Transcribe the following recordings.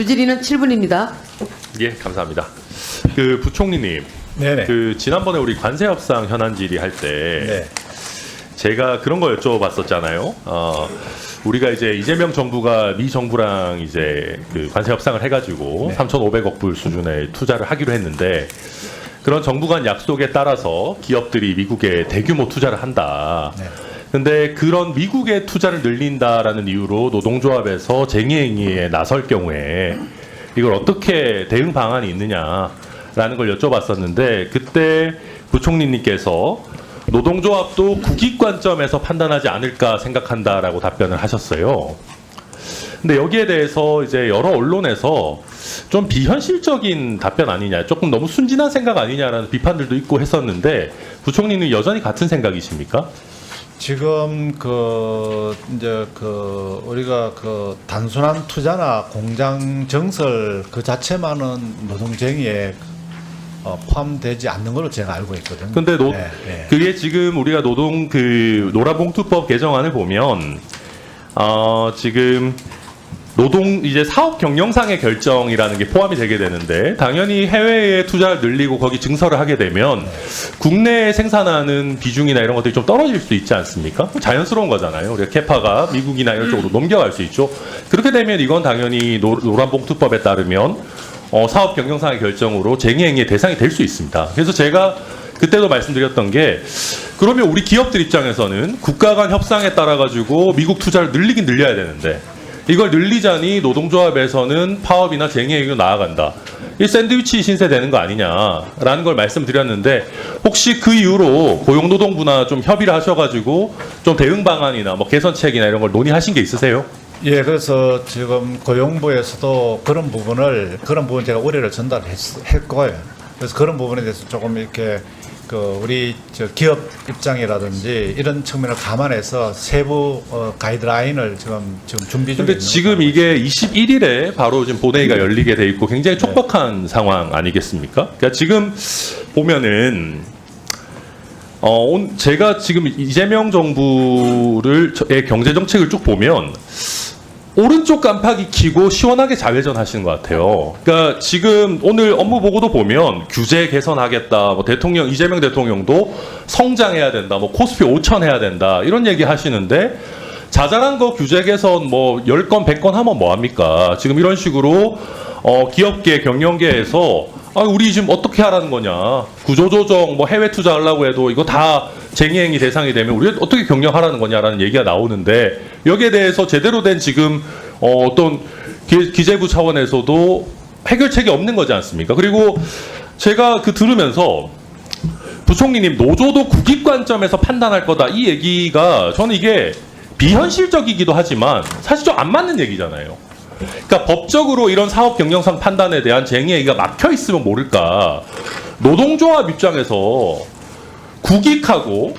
주질의는 7분입니다. 예, 감사합니다. 부총리님, 네네. 지난번에 우리 관세 협상 현안 질의할 때 네. 제가 그런 거 여쭤봤었잖아요. 우리가 이제 이재명 정부가 미 정부랑 이제 관세 협상을 해가지고 네. 3,500억 불 수준의 투자를 하기로 했는데 그런 정부 간 약속에 따라서 기업들이 미국에 대규모 투자를 한다. 네. 근데 그런 미국의 투자를 늘린다라는 이유로 노동조합에서 쟁의행위에 나설 경우에 이걸 어떻게 대응 방안이 있느냐라는 걸 여쭤봤었는데 그때 부총리님께서 노동조합도 국익 관점에서 판단하지 않을까 생각한다라고 답변을 하셨어요. 근데 여기에 대해서 이제 여러 언론에서 좀 비현실적인 답변 아니냐, 조금 너무 순진한 생각 아니냐라는 비판들도 있고 했었는데 부총리는 여전히 같은 생각이십니까? 지금 우리가 단순한 투자나 공장 정설 그 자체만은 노동쟁의에 포함되지 않는 걸로 제가 알고 있거든요. 근데 네. 그게 지금 우리가 노란봉투법 개정안을 보면 지금 이제 사업 경영상의 결정이라는 게 포함이 되게 되는데 당연히 해외에 투자를 늘리고 거기 증설을 하게 되면 국내에 생산하는 비중이나 이런 것들이 좀 떨어질 수 있지 않습니까? 자연스러운 거잖아요. 우리가 캐파가 미국이나 이런 쪽으로 넘겨갈 수 있죠. 그렇게 되면 이건 당연히 노란봉투법에 따르면 사업 경영상의 결정으로 쟁의행위의 대상이 될 수 있습니다. 그래서 제가 그때도 말씀드렸던 게 그러면 우리 기업들 입장에서는 국가 간 협상에 따라 가지고 미국 투자를 늘리긴 늘려야 되는데 이걸 늘리자니 노동조합에서는 파업이나 쟁의행위로 나아간다. 이 샌드위치 신세 되는 거 아니냐라는 걸 말씀드렸는데 혹시 그 이후로 고용노동부나 좀 협의를 하셔가지고 좀 대응 방안이나 뭐 개선책이나 이런 걸 논의하신 게 있으세요? 예, 그래서 지금 고용부에서도 그런 부분 제가 의뢰를 전달했고요. 그래서 그런 부분에 대해서 조금 이렇게 우리 기업 입장이라든지 이런 측면을 감안해서 세부 가이드라인을 지금 준비 중에 근데 지금 이게 21일에 바로 지금 본회의가 열리게 돼 있고 굉장히 촉박한 상황 아니겠습니까? 그러니까 지금 보면은 제가 지금 이재명 정부의 경제 정책을 쭉 보면 오른쪽 깜빡이 켜고 시원하게 자회전 하시는 것 같아요. 그러니까 지금 오늘 업무 보고도 보면 규제 개선하겠다, 뭐 이재명 대통령도 성장해야 된다, 뭐 코스피 5천 해야 된다, 이런 얘기 하시는데 자잘한 거 규제 개선 뭐 10건, 100건 하면 뭐합니까? 지금 이런 식으로 기업계, 경영계에서 우리 지금 어떻게 하라는 거냐, 구조조정, 뭐 해외 투자하려고 해도 이거 다 쟁의행위 대상이 되면 우리 어떻게 경영하라는 거냐라는 얘기가 나오는데 여기에 대해서 제대로 된 지금 어떤 기재부 차원에서도 해결책이 없는 거지 않습니까? 그리고 제가 들으면서 부총리님 노조도 국익 관점에서 판단할 거다 이 얘기가 저는 이게 비현실적이기도 하지만 사실 좀 안 맞는 얘기잖아요. 그러니까 법적으로 이런 사업 경영상 판단에 대한 쟁의가 막혀 있으면 모를까 노동조합 입장에서 국익하고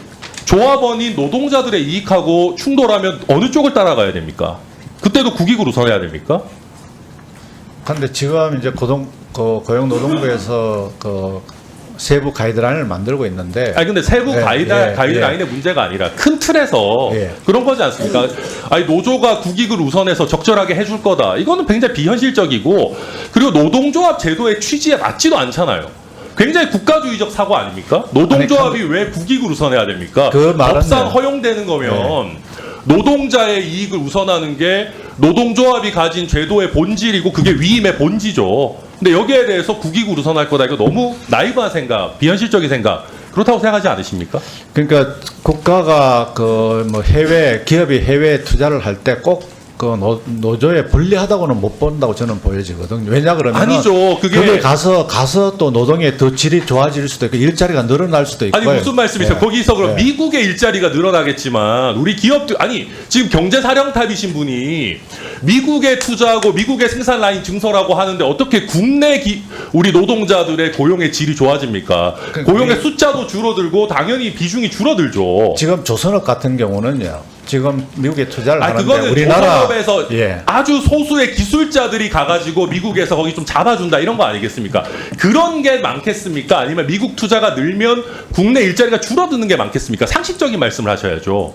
조합원인 노동자들의 이익하고 충돌하면 어느 쪽을 따라가야 됩니까? 그때도 국익으로 우선해야 됩니까? 그런데 지금 이제 고용노동부에서 세부 가이드라인을 만들고 있는데. 근데 세부 가이드라인의 문제가 아니라 큰 틀에서 그런 거지 않습니까? 노조가 국익을 우선해서 적절하게 해줄 거다. 이거는 굉장히 비현실적이고 그리고 노동조합 제도의 취지에 맞지도 않잖아요. 굉장히 국가주의적 사고 아닙니까? 노동조합이 왜 국익을 우선해야 됩니까? 법상 허용되는 거면 노동자의 이익을 우선하는 게 노동조합이 가진 제도의 본질이고 그게 위임의 본질이죠. 근데 여기에 대해서 국익을 우선할 거다. 이거 너무 나이브한 생각, 비현실적인 생각 그렇다고 생각하지 않으십니까? 그러니까 국가가 기업이 해외 투자를 할 때 꼭 노조에 불리하다고는 못 본다고 저는 보여지거든요. 왜냐 그러면 아니죠. 그게 가서 또 노동의 더 질이 좋아질 수도 있고 일자리가 늘어날 수도 있고. 무슨 말씀이세요? 거기서 그럼 미국의 일자리가 늘어나겠지만 우리 기업들 지금 경제사령탑이신 분이 미국에 투자하고 미국의 생산 라인 증설하고 하는데 어떻게 국내 우리 노동자들의 고용의 질이 좋아집니까? 고용의 숫자도 줄어들고 당연히 비중이 줄어들죠. 지금 조선업 같은 경우는요. 지금 미국에 투자를 하는데 그거는 우리나라 조선업에서 아주 소수의 기술자들이 가가지고 미국에서 거기 좀 잡아준다 이런 거 아니겠습니까? 그런 게 많겠습니까? 아니면 미국 투자가 늘면 국내 일자리가 줄어드는 게 많겠습니까? 상식적인 말씀을 하셔야죠.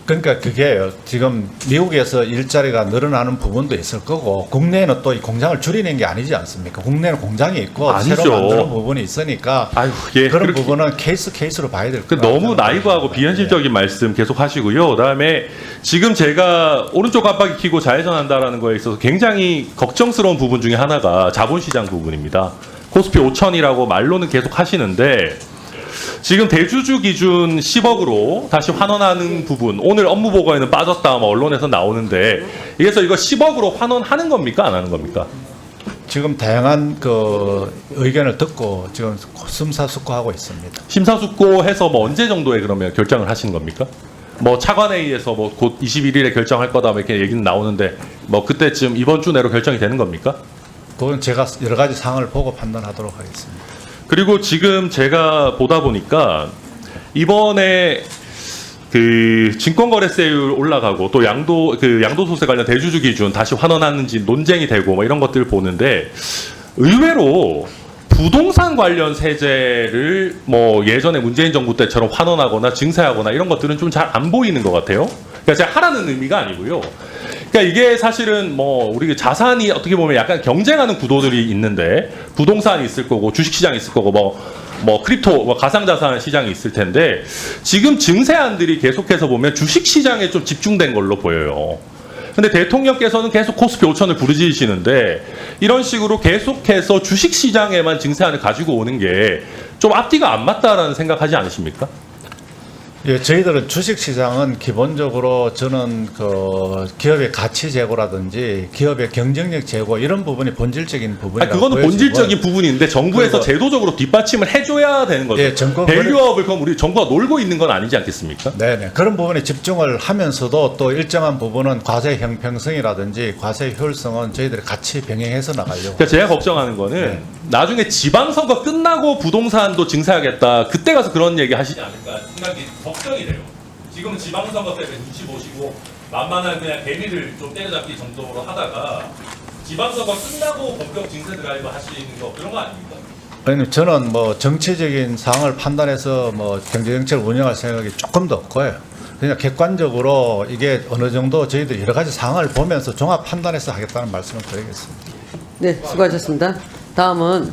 그러니까 그게요. 지금 미국에서 일자리가 늘어나는 부분도 있을 거고 국내에는 또 이 공장을 줄이는 게 아니지 않습니까? 국내는 공장이 있고 아니죠. 새로 만드는 부분이 있으니까 아유, 예, 그런 그렇게- 부분은 케이스로 봐야 될 그 거예요. 너무 나이브하고 비현실적인 말씀 계속 하시고요. 그다음에 지금 제가 오른쪽 깜빡이 켜고 좌회전한다라는 거에 있어서 굉장히 걱정스러운 부분 중에 하나가 자본시장 부분입니다. 코스피 5천이라고 말로는 계속 하시는데 지금 대주주 기준 10억으로 다시 환원하는 부분 오늘 업무 보고에는 빠졌다 뭐 언론에서 나오는데 그래서 이거 10억으로 환원하는 겁니까 안 하는 겁니까? 지금 다양한 그 의견을 듣고 지금 심사숙고하고 있습니다. 심사숙고해서 뭐 언제 정도에 그러면 결정을 하시는 겁니까? 뭐 차관회의에서 뭐 곧 21일에 결정할 거다 뭐 이렇게 얘기는 나오는데 뭐 그때쯤 이번 주 내로 결정이 되는 겁니까? 그건 제가 여러 가지 사항을 보고 판단하도록 하겠습니다. 그리고 지금 제가 보다 보니까 이번에 그 증권거래세율 올라가고 또 양도소득세 관련 대주주 기준 다시 환원하는지 논쟁이 되고 뭐 이런 것들을 보는데 의외로 부동산 관련 세제를 뭐 예전에 문재인 정부 때처럼 환원하거나 증세하거나 이런 것들은 좀 잘 안 보이는 것 같아요. 그러니까 제가 하라는 의미가 아니고요. 그러니까 이게 사실은 뭐 우리 자산이 어떻게 보면 약간 경쟁하는 구도들이 있는데 부동산이 있을 거고 주식시장이 있을 거고 뭐 크립토, 뭐 가상자산 시장이 있을 텐데 지금 증세안들이 계속해서 보면 주식시장에 좀 집중된 걸로 보여요. 근데 대통령께서는 계속 코스피 5천을 부르짖으시는데 이런 식으로 계속해서 주식시장에만 증세안을 가지고 오는 게 좀 앞뒤가 안 맞다라는 생각하지 않으십니까? 예, 저희들은 주식시장은 기본적으로 저는 그 기업의 가치 제고라든지 기업의 경쟁력 제고 이런 부분이 본질적인 부분이라고 그거는 보여지고요. 본질적인 부분인데 정부에서 그리고- 제도적으로 뒷받침을 해줘야 되는 거죠. 예, 정권 밸류업을 그럼 우리 정부가 놀고 있는 건 아니지 않겠습니까? 네네 그런 부분에 집중을 하면서도 또 일정한 부분은 과세 형평성이라든지 과세 효율성은 저희들이 같이 병행해서 나가려고. 그러니까 제가 걱정하는 거는 나중에 지방선거 끝나고 부동산도 증세하겠다 그때 가서 그런 얘기 하시지 않을까 생각이 걱정이 돼요. 지금 지방선거 때문에 눈치 보시고 만만한 그냥 개미를 좀 때려잡기 정도로 하다가 지방선거 끝나고 본격 증세 드라이브 하시는 거 그런 거 아닙니까? 아니 저는 뭐 정치적인 상황을 판단해서 뭐 경제정책을 운영할 생각이 조금도 없고요. 그냥 객관적으로 이게 어느 정도 저희들 여러 가지 상황을 보면서 종합 판단해서 하겠다는 말씀을 드리겠습니다. 네, 수고하셨습니다. 다음은